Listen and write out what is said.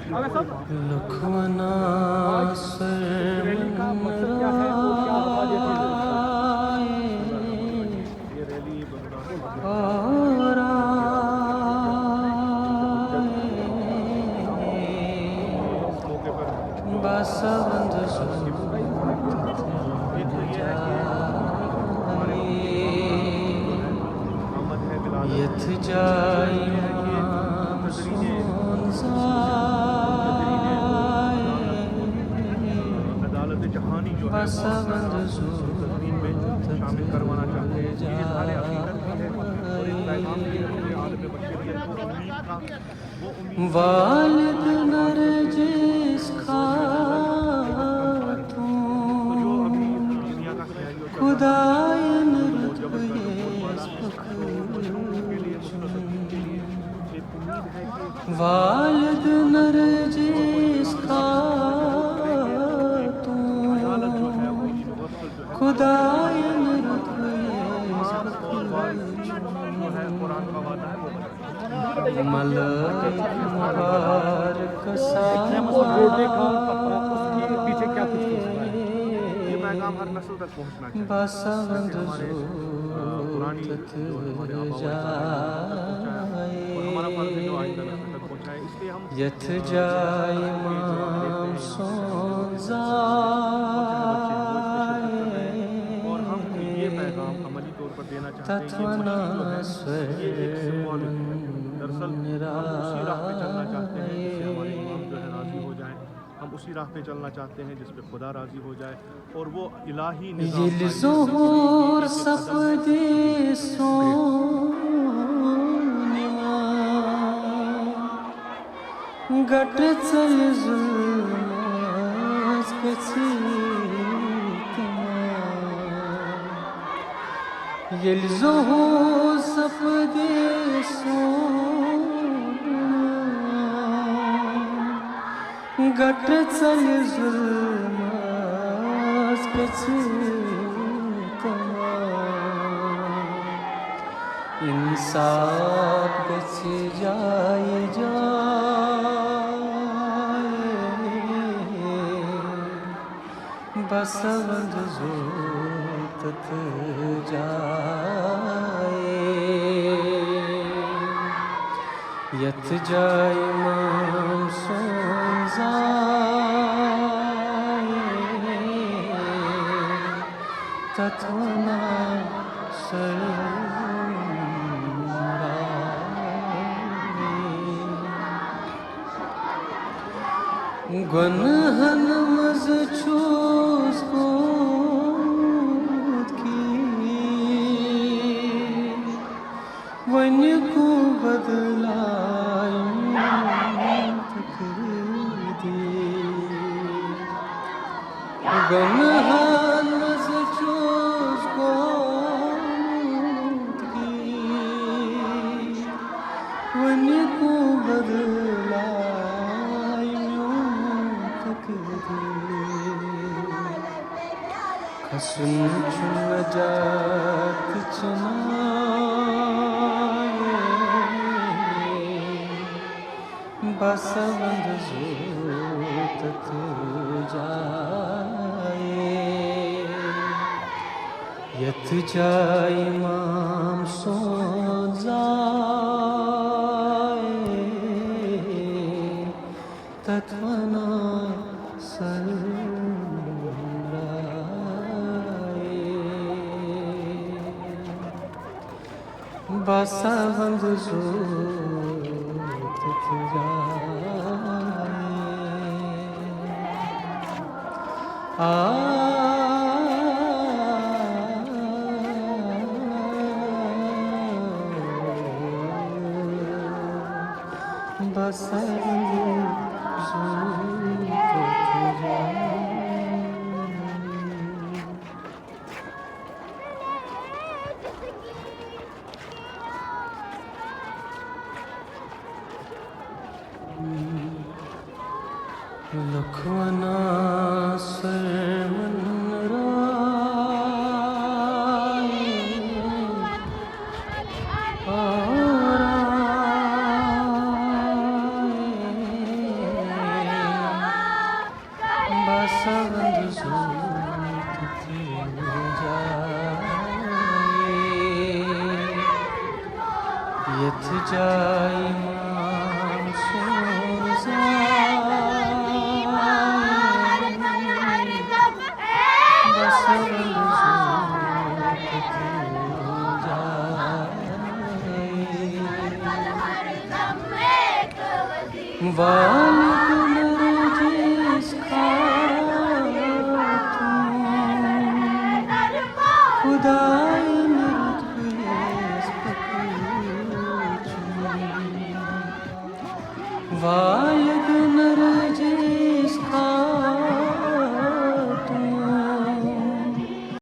लखवना का मकसद क्या है और क्या बता देते हैं। ये रैली इस मौके पर बसवंत एक तो ये है कि हमारे आमद है बिलादत यथ है। जाय ये है कि मुंतजरीने अदालत जहानी जो है वो मुंतजरीन में शामिल करवाना चाहते हैं। ये इज़हार अक़ीदत भी है और एक पैगाम भी है पूरे आलम बशरियत को उम्मीद का, वो उम्मीद वालिद नरजिस तो जो अभी दुनिया का ख्यालियो चल रहा है खुदायन के लिए मुस्तक़बिल के लिए एक उम्मीद है कि वालिद नरजिस अदालत जो है वो मुवक्किल जो है खुदायन जो है कुरान का वादा है वो मुबारक जोड़ने का उसके पीछे क्या कुछ हो सकता है। ये पैगाम हर नस्ल तक पहुंचना चाहिए। बसवंत हमारे पुरानी जो हमारे और हमारा फर्ज है जो आइंदा नस्ल तक पहुंचाए। इसलिए हम यथ जाय माम और हम ये पैगाम अमली तौर पर देना चाहते हैं। ये मशीन जो है ये एक सिंबॉलिक है। दरअसल हम उसी राह पे चलना चाहते हैं जिससे हमारे इमाम जो है राज़ी हो जाएं। हम उसी राह पे चलना चाहते हैं जिस पे खुदा राज़ी हो जाए और वो इलाही ज़ोहर सफ़दे सोनिमा गट चल जुल्मास कसीतमा येल ज़ोहर सफ़दे सोनिमा गट चल जुल्मास कसीतमा इंसाफ गच जाय बसवंत जोतत जाए यथ जाय माम सोजाए तथना गुनहन मज चूस की वन को बदलाई गुनहन मज चूस की वन को बदलाई खसुन चुन जात चुनाए बसवंत जोतत जाए यथ जाय माम सो जाए तत्वना बसवंत जोतत जाए बसवंत जोतत जाए। लखवना बसवंद सूत थी जाए यथ जाई मान सोर जाए बसवंद सूत थी जाए वाल